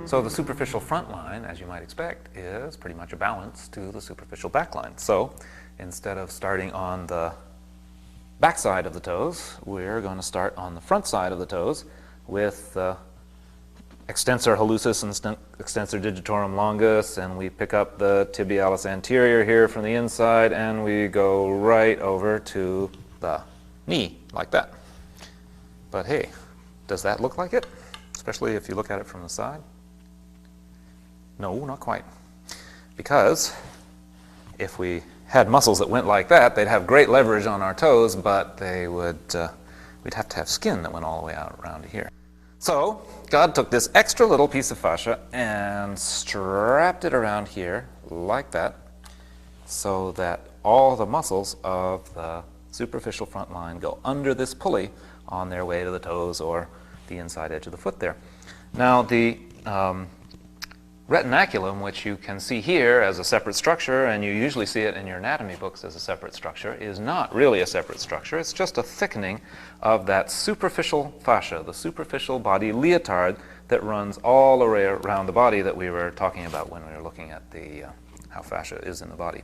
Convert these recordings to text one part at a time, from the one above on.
So the superficial front line, as you might expect, is pretty much a balance to the superficial back line. So instead of starting on the back side of the toes, we're going to start on the front side of the toes with extensor hallucis and extensor digitorum longus, and we pick up the tibialis anterior here from the inside, and we go right over to the knee, like that. But hey, does that look like it? Especially if you look at it from the side? No, not quite. Because if we had muscles that went like that, they'd have great leverage on our toes, but they would, we'd have to have skin that went all the way out around to here. So God took this extra little piece of fascia and strapped it around here like that, so that all the muscles of the superficial front line go under this pulley on their way to the toes or the inside edge of the foot there. Now the retinaculum, which you can see here as a separate structure, and you usually see it in your anatomy books as a separate structure, is not really a separate structure. It's just a thickening of that superficial fascia, the superficial body leotard that runs all around the body that we were talking about when we were looking at the how fascia is in the body.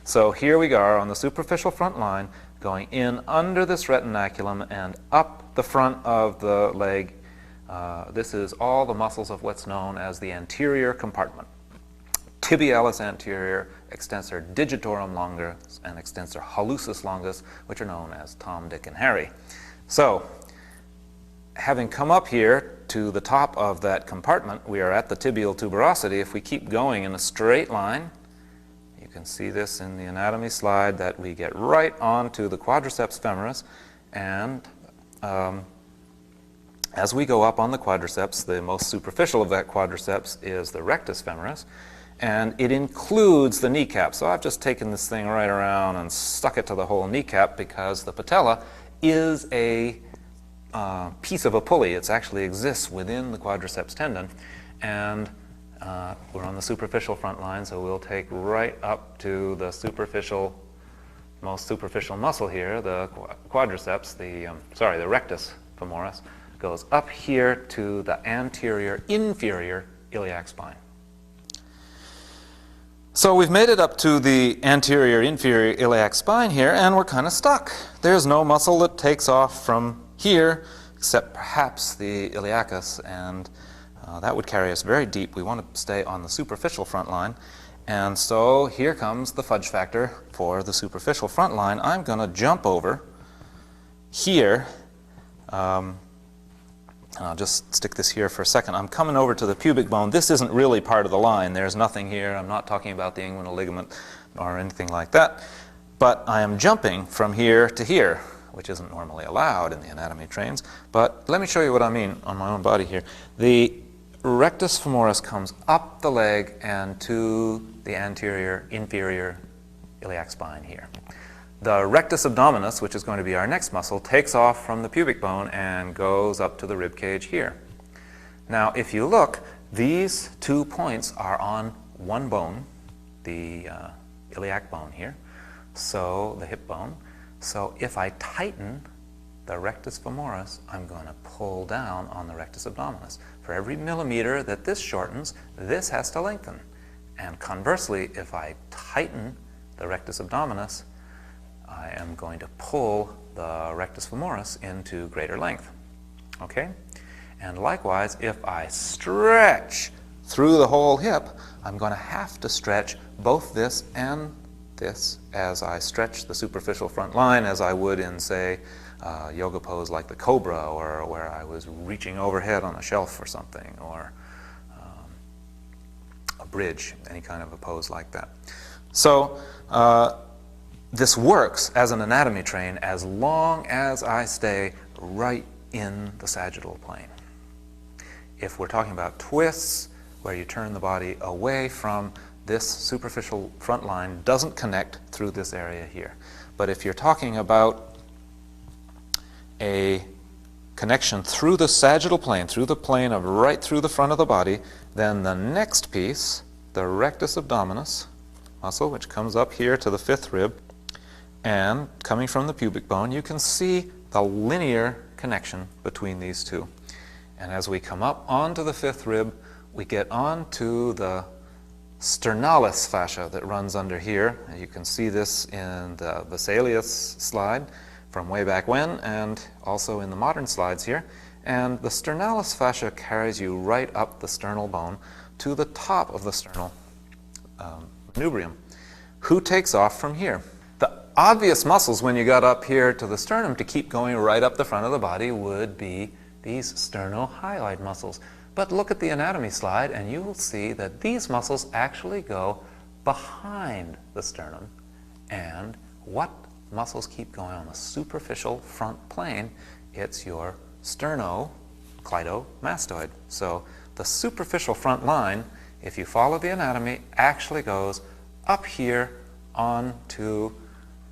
So here we are on the superficial front line, going in under this retinaculum and up the front of the leg. This is all the muscles of what's known as the anterior compartment. Tibialis anterior, extensor digitorum longus, and extensor hallucis longus, which are known as Tom, Dick, and Harry. So, having come up here to the top of that compartment, we are at the tibial tuberosity. If we keep going in a straight line, you can see this in the anatomy slide, that we get right onto the quadriceps femoris, and as we go up on the quadriceps, the most superficial of that quadriceps is the rectus femoris, and it includes the kneecap. So I've just taken this thing right around and stuck it to the whole kneecap, because the patella is a piece of a pulley. It actually exists within the quadriceps tendon, and we're on the superficial front line, so we'll take right up to the most superficial muscle here, the quadriceps, the rectus femoris, goes up here to the anterior inferior iliac spine. So we've made it up to the anterior inferior iliac spine here, and we're kind of stuck. There's no muscle that takes off from here except perhaps the iliacus, and that would carry us very deep. We want to stay on the superficial front line, and so here comes the fudge factor for the superficial front line. I'm going to jump over here. I'll just stick this here for a second. I'm coming over to the pubic bone. This isn't really part of the line. There's nothing here. I'm not talking about the inguinal ligament or anything like that. But I am jumping from here to here, which isn't normally allowed in the anatomy trains. But let me show you what I mean on my own body here. The rectus femoris comes up the leg and to the anterior inferior iliac spine here. The rectus abdominis, which is going to be our next muscle, takes off from the pubic bone and goes up to the rib cage here. Now, if you look, these 2 points are on one bone, the iliac bone here, so the hip bone. So if I tighten the rectus femoris, I'm going to pull down on the rectus abdominis. For every millimeter that this shortens, this has to lengthen. And conversely, if I tighten the rectus abdominis, I am going to pull the rectus femoris into greater length. Okay? And likewise, if I stretch through the whole hip, I'm going to have to stretch both this and this as I stretch the superficial front line, as I would in, say, yoga pose like the cobra, or where I was reaching overhead on a shelf or something, or a bridge, any kind of a pose like that. So this works as an anatomy train as long as I stay right in the sagittal plane. If we're talking about twists, where you turn the body away from this superficial front line, doesn't connect through this area here. But if you're talking about a connection through the sagittal plane, through the plane of right through the front of the body, then the next piece, the rectus abdominis muscle, which comes up here to the fifth rib, and coming from the pubic bone, you can see the linear connection between these two. And as we come up onto the fifth rib, we get on to the sternalis fascia that runs under here. You can see this in the Vesalius slide from way back when, and also in the modern slides here. And the sternalis fascia carries you right up the sternal bone to the top of the sternal manubrium. Who takes off from here? The obvious muscles when you got up here to the sternum to keep going right up the front of the body would be these sternohyoid muscles. But look at the anatomy slide and you will see that these muscles actually go behind the sternum. And what muscles keep going on the superficial front plane? It's your sternocleidomastoid. So the superficial front line, if you follow the anatomy, actually goes up here onto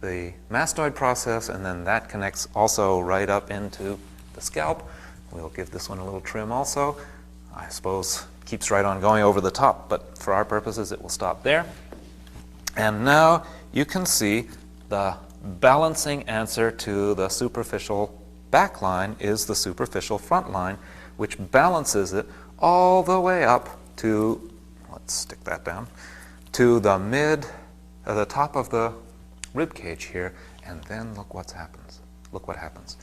the mastoid process, and then that connects also right up into the scalp. We'll give this one a little trim also. I suppose keeps right on going over the top, but for our purposes it will stop there. And now you can see the balancing answer to the superficial back line is the superficial front line, which balances it all the way up to, let's stick that down, to the the top of the rib cage here, and then look what happens. Look what happens.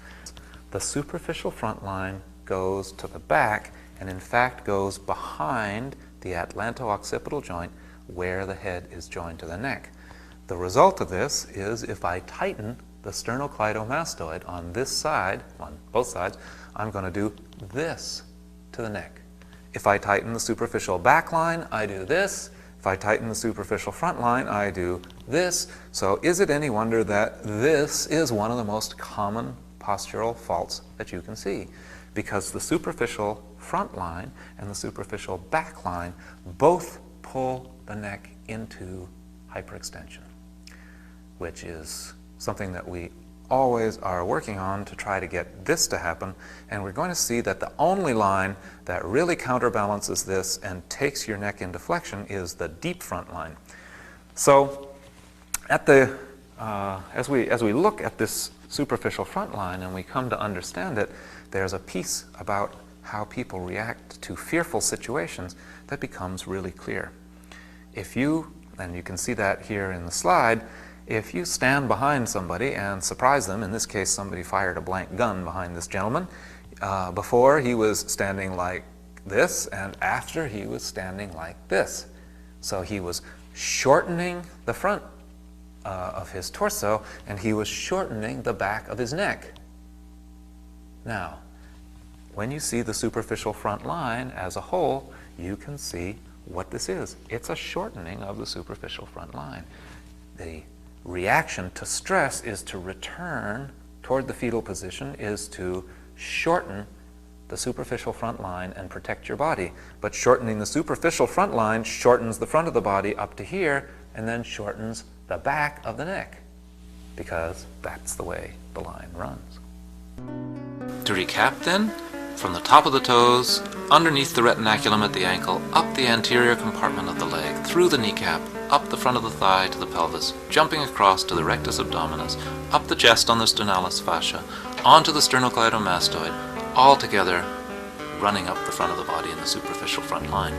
The superficial front line goes to the back, and in fact goes behind the atlanto-occipital joint where the head is joined to the neck. The result of this is if I tighten the sternocleidomastoid on this side, on both sides, I'm going to do this to the neck. If I tighten the superficial back line, I do this. If I tighten the superficial front line, I do this. So is it any wonder that this is one of the most common postural faults that you can see? Because the superficial front line and the superficial back line both pull the neck into hyperextension, which is something that we always are working on to try to get this to happen. And we're going to see that the only line that really counterbalances this and takes your neck into flexion is the deep front line. So at the, as we look at this superficial front line and we come to understand it, there's a piece about how people react to fearful situations that becomes really clear. If you, and you can see that here in the slide, if you stand behind somebody and surprise them, in this case somebody fired a blank gun behind this gentleman, before he was standing like this and after he was standing like this. So he was shortening the front of his torso and he was shortening the back of his neck. Now, when you see the superficial front line as a whole, you can see what this is. It's a shortening of the superficial front line. The reaction to stress is to return toward the fetal position, is to shorten the superficial front line and protect your body. But shortening the superficial front line shortens the front of the body up to here and then shortens the back of the neck, because that's the way the line runs. To recap then, from the top of the toes, underneath the retinaculum at the ankle, up the anterior compartment of the leg, through the kneecap, up the front of the thigh to the pelvis, jumping across to the rectus abdominis, up the chest on the sternalis fascia, onto the sternocleidomastoid, all together running up the front of the body in the superficial front line.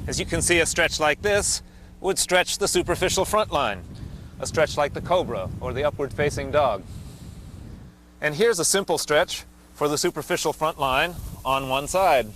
As you can see, a stretch like this would stretch the superficial front line, a stretch like the cobra or the upward-facing dog. And here's a simple stretch for the superficial front line on one side.